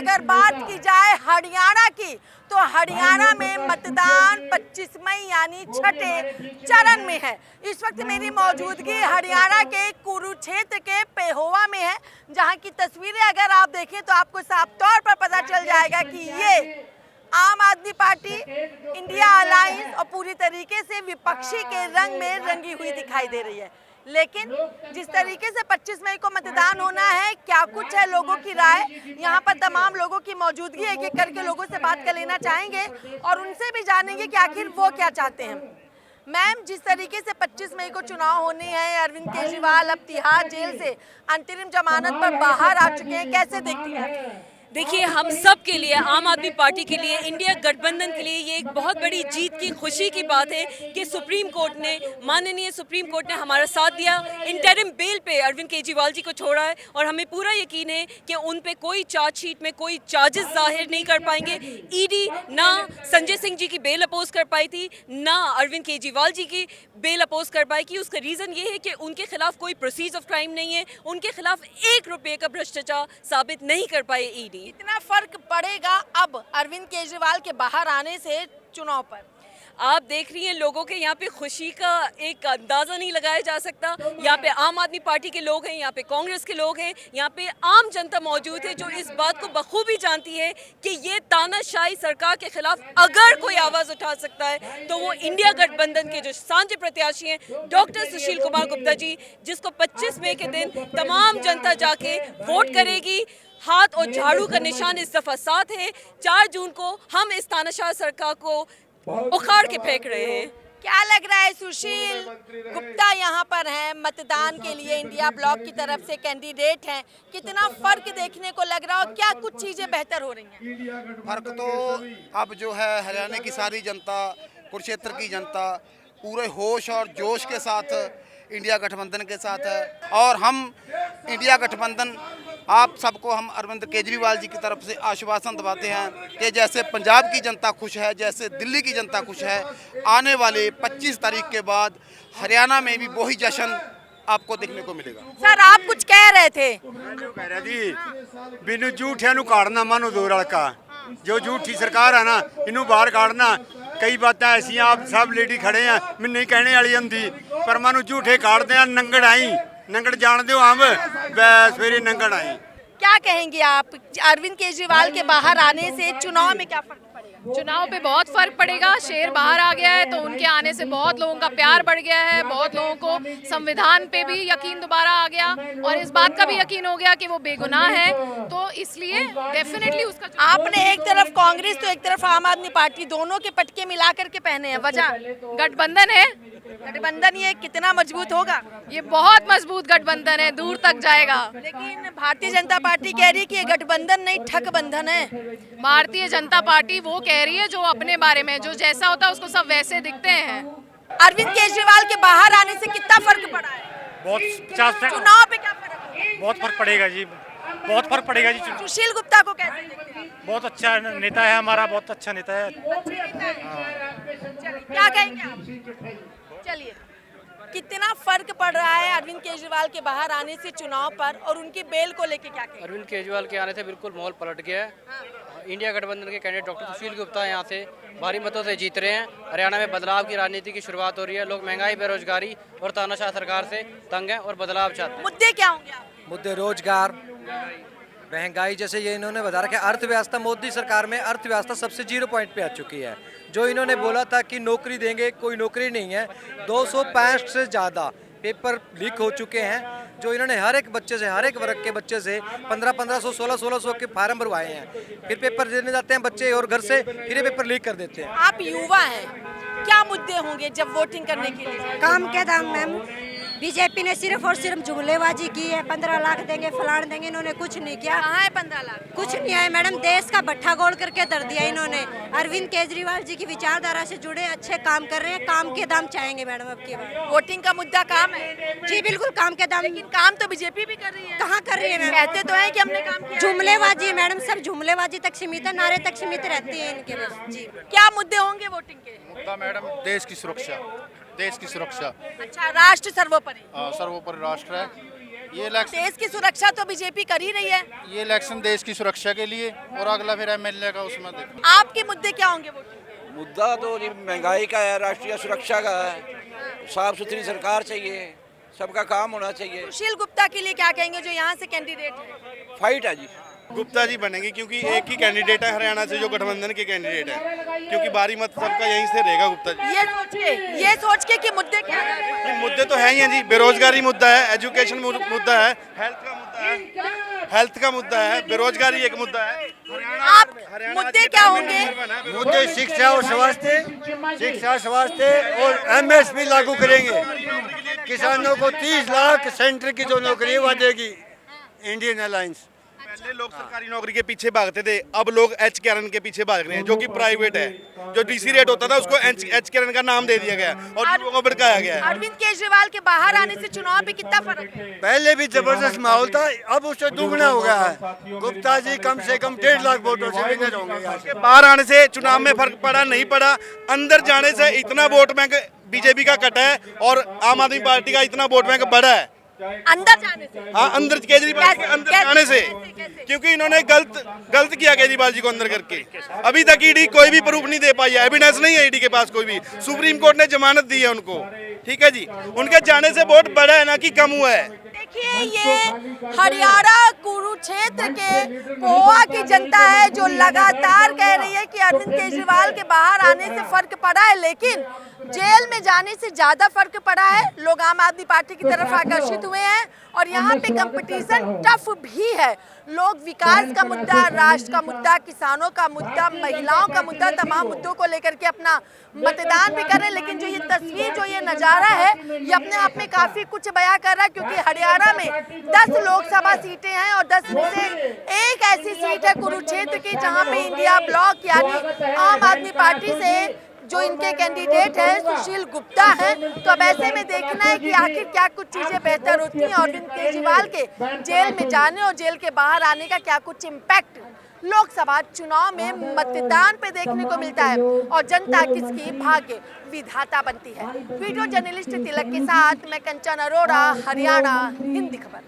अगर बात की जाए हरियाणा की, तो हरियाणा में मतदान 25 मई यानी छठे चरण में है। इस वक्त मेरी मौजूदगी हरियाणा के कुरुक्षेत्र के पेहोवा में है, जहां की तस्वीरें अगर आप देखें तो आपको साफ तौर पर पता चल जाएगा कि ये आम आदमी पार्टी, इंडिया अलायंस और पूरी तरीके से विपक्षी के रंग में रंगी हुई दिखाई दे रही है। लेकिन जिस तरीके से 25 मई को मतदान होना है, क्या कुछ है लोगों की राय, यहाँ पर तमाम लोगों की मौजूदगी है। एक करके लोगों से बात कर लेना चाहेंगे और उनसे भी जानेंगे कि आखिर वो क्या चाहते हैं। मैम, जिस तरीके से 25 मई को चुनाव होने हैं, अरविंद केजरीवाल अब तिहाड़ जेल से अंतरिम जमानत पर बाहर आ चुके हैं, कैसे देखती हैं? देखिए, हम सब के लिए, आम आदमी पार्टी के लिए, इंडिया गठबंधन के लिए ये एक बहुत बड़ी जीत की खुशी की बात है कि सुप्रीम कोर्ट ने, माननीय सुप्रीम कोर्ट ने हमारा साथ दिया, इंटरिम बेल पे अरविंद केजरीवाल जी को छोड़ा है और हमें पूरा यकीन है कि उन पे कोई चार्जशीट में कोई चार्जेस जाहिर नहीं कर पाएंगे। ईडी ना संजय सिंह जी की बेल अपोज कर पाई थी, ना अरविंद केजरीवाल जी की बेल अपोज कर पाई कि उसका रीज़न ये है कि उनके खिलाफ कोई प्रोसीज ऑफ क्राइम नहीं है, उनके खिलाफ 1 रुपये का भ्रष्टाचार साबित नहीं कर पाए ईडी। कितना फर्क पड़ेगा अब अरविंद केजरीवाल के बाहर आने से चुनाव पर? आप देख रही हैं लोगों के यहाँ पे खुशी का एक अंदाज़ा नहीं लगाया जा सकता। यहाँ पे आम आदमी पार्टी के लोग हैं, यहाँ पे कांग्रेस के लोग हैं, यहाँ पे आम जनता मौजूद है जो इस बात को बखूबी जानती है कि ये तानाशाही सरकार के खिलाफ अगर कोई आवाज़ उठा सकता है तो वो इंडिया गठबंधन के जो सांझे प्रत्याशी हैं डॉक्टर सुशील कुमार गुप्ता जी, जिसको 25 मई के दिन तमाम जनता जाके वोट करेगी। हाथ और झाड़ू का निशान इस दफा साथ है। 4 जून को हम इस तानाशाह सरकार को उखाड़ के फेंक रहे हैं। क्या लग रहा है, सुशील गुप्ता यहाँ पर हैं, मतदान के लिए इंडिया ब्लॉक की तरफ से कैंडिडेट हैं, कितना फर्क देखने को लग रहा है और क्या कुछ चीजें बेहतर हो रही हैं? फर्क तो अब जो है हरियाणा की सारी जनता, कुरुक्षेत्र की जनता पूरे होश और जोश के साथ इंडिया गठबंधन के साथ है। और हम इंडिया गठबंधन आप सबको, हम अरविंद केजरीवाल जी की तरफ से आश्वासन दिलाते हैं कि जैसे पंजाब की जनता खुश है, जैसे दिल्ली की जनता खुश है, आने वाले 25 तारीख के बाद हरियाणा में भी वही जश्न आपको देखने को मिलेगा। सर, आप कुछ कह रहे थे? कह रहा जी बिनु झूठिया नू काटना मानो दो रलका, जो झूठी सरकार है ना इनू बाहर काटना। कई बातें ऐसी आप सब लेडी खड़े हैं, मैं नहीं कहने वाली होंगी, पर मानू झूठे काटते हैं। नंगड़ आई नंगड़ जान दो, हम सवेरे नंगड़ आई। क्या कहेंगे आप, अरविंद केजरीवाल के बाहर आने से चुनाव में क्या फर्क पड़ेगा? चुनाव पे बहुत फर्क पड़ेगा। शेर बाहर आ गया है तो उनके आने से बहुत लोगों का प्यार बढ़ गया है, बहुत लोगों को संविधान पे भी यकीन दोबारा आ गया और इस बात का भी यकीन हो गया कि वो बेगुनाह है, तो इसलिए डेफिनेटली उसका। आपने एक तरफ कांग्रेस तो एक तरफ आम आदमी पार्टी, दोनों के पटके मिला करके पहने हैं, वजह गठबंधन है। गठबंधन ये कितना मजबूत होगा? ये बहुत मजबूत गठबंधन है, दूर तक जाएगा। लेकिन भारतीय जनता पार्टी कह रही है कि ये गठबंधन नहीं ठग बंधन है। भारतीय जनता पार्टी वो कह रही है जो अपने बारे में, जो जैसा होता है उसको सब वैसे दिखते हैं। अरविंद केजरीवाल के बाहर आने से कितना फर्क पड़ा है? बहुत 50 चुनाव पे क्या फर्क? बहुत फर्क पड़ेगा जी, बहुत फर्क पड़ेगा जी। सुशील गुप्ता को कैसे देखते हैं? बहुत अच्छा नेता है हमारा, बहुत अच्छा नेता है। क्या कहेंगे आप? चलिए, कितना फर्क पड़ रहा है अरविंद केजरीवाल के बाहर आने से चुनाव पर और उनकी बेल को लेके क्या कहेंगे? अरविंद केजरीवाल के आने से बिल्कुल माहौल पलट गया है। इंडिया गठबंधन के कैंडिडेट डॉक्टर सुशील गुप्ता यहाँ से भारी मतों से जीत रहे हैं। हरियाणा में बदलाव की राजनीति की शुरुआत हो रही है। लोग महंगाई, बेरोजगारी और तानाशाह सरकार से तंग हैं और बदलाव चाहते हैं। मुद्दे क्या होंगे आप? मुद्दे रोजगार, महंगाई, जैसे ये इन्होंने बता रखा है। अर्थव्यवस्था, मोदी सरकार में अर्थव्यवस्था सबसे 0 पॉइंट पे आ चुकी है। जो इन्होंने बोला था कि नौकरी देंगे, कोई नौकरी नहीं है। 265 से ज़्यादा पेपर लीक हो चुके हैं, जो इन्होंने हर एक बच्चे से, हर एक वर्ग के बच्चे से 1500, 1600 के फार्म भरवाए हैं। फिर पेपर देने जाते हैं बच्चे और घर से फिर ये पेपर लीक कर देते हैं। आप युवा हैं, क्या मुद्दे होंगे जब वोटिंग करने के लिए? काम के दाम मैम, बीजेपी ने सिर्फ और सिर्फ जुमलेबाजी की है। 15 लाख देंगे, फलान देंगे, इन्होंने कुछ नहीं किया। कहाँ है 15 लाख? कुछ नहीं है मैडम, देश का भट्ठा गोल करके धर दिया इन्होंने। अरविंद केजरीवाल जी की विचारधारा से जुड़े अच्छे काम कर रहे हैं। काम के दाम चाहेंगे मैडम अब की बार। वोटिंग का मुद्दा काम है? जी बिल्कुल काम के दाम। लेकिन काम तो बीजेपी भी कर रही है। कहाँ कर रही है मैम? कहते तो है कि हमने काम किया। जुमलेबाजी है मैडम, सब जुमलेबाजी तक सीमित है, नारे तक सीमित रहती है इनके बस। जी, क्या मुद्दे होंगे वोटिंग के? मुद्दा मैडम देश की सुरक्षा, देश की सुरक्षा। अच्छा, राष्ट्र सर्वोपरि। सर्वोपरि राष्ट्र है। ये इलेक्शन देश की सुरक्षा तो बीजेपी कर ही रही है। ये इलेक्शन देश की सुरक्षा के लिए और अगला फिर एमएलए का उसमें देखो। आपके मुद्दे क्या होंगे वोट? मुद्दा तो जी महंगाई का है, राष्ट्रीय सुरक्षा का है, साफ सुथरी सरकार चाहिए, सबका काम होना चाहिए। सुशील गुप्ता के लिए क्या कहेंगे जो यहाँ से कैंडिडेट है? फाइट है जी। गुप्ता जी बनेंगे क्योंकि एक ही कैंडिडेट है हरियाणा से जो गठबंधन के कैंडिडेट है, क्योंकि बारी मत सबका यहीं से रहेगा गुप्ता जी। ये सोच के कि मुद्दे क्या हैं? ये मुद्दे तो हैं ही हैं जी, बेरोजगारी मुद्दा है, एजुकेशन मुद्दा है, हेल्थ का मुद्दा है, बेरोजगारी एक मुद्दा है। आप मुद्दे क्या होंगे? मुद्दे शिक्षा और स्वास्थ्य और एमएसपी लागू करेंगे। किसानों को 30 लाख सेंटर की जो नौकरी वो देगी इंडियन अलायंस। पहले लोग सरकारी नौकरी के पीछे भागते थे, अब लोग एच कैरन के पीछे भाग रहे हैं जो कि प्राइवेट है। जो डीसी रेट होता था उसको एच कैरन का नाम दे दिया गया और लोगों को भड़काया गया है। अरविंद केजरीवाल के बाहर आने से चुनाव पे कितना फर्क है? पहले भी जबरदस्त माहौल था, अब उससे दुगना हो गया है। गुप्ता जी कम से कम 1.5 लाख वोटों से विनर होंगे यहाँ से। बाहर आने से चुनाव में फर्क पड़ा नहीं पड़ा, अंदर जाने से इतना वोट बैंक बीजेपी का कटा है और आम आदमी पार्टी का इतना वोट बैंक बढ़ा है। अंदर जाने से? हाँ, अंदर केजरीवाल के अंदर जाने से, क्योंकि इन्होंने गलत किया केजरीवाल जी को अंदर करके। अभी तक ईडी कोई भी प्रूफ नहीं दे पाई है, एविडेंस नहीं है ईडी के पास कोई भी। सुप्रीम कोर्ट ने जमानत दी है उनको, ठीक है जी। उनके जाने से वोट बढ़ा है ना कि कम हुआ है। देखिए ये हरियाणा कुरुक्षेत्र के गोवा की जनता है जो लगातार कह रही है कि अरविंद केजरीवाल के बाहर आने से फर्क पड़ा है, लेकिन जेल में जाने से ज्यादा फर्क पड़ा है। लोग आम आदमी पार्टी की तरफ आकर्षित हुए हैं और यहाँ पे कंपटीशन टफ भी है। लोग विकास का मुद्दा, राष्ट्र का मुद्दा, किसानों का मुद्दा, महिलाओं का मुद्दा, तमाम मुद्दों को लेकर के अपना मतदान भी कर रहे हैं। लेकिन जो ये तस्वीर, जो ये नज़ारा है, ये अपने आप में काफ़ी कुछ बयां कर रहा है, क्योंकि हरियाणा में 10 लोकसभा सीटें हैं और 10 में से एक ऐसी सीट है कुरुक्षेत्र की जहाँ पे इंडिया ब्लॉक यानी आम आदमी पार्टी से जो इनके कैंडिडेट हैं सुशील गुप्ता हैं। तो अब ऐसे में देखना है कि आखिर क्या कुछ चीजें बेहतर होती हैं और अरविंद केजरीवाल के जेल में जाने और जेल के बाहर आने का क्या कुछ इम्पैक्ट लोकसभा चुनाव में मतदान पे देखने को मिलता है और जनता किसकी भाग्य विधाता बनती है। वीडियो जर्नलिस्ट तिलक के साथ मैं कंचन अरोड़ा, हरियाणा हिंदी खबर।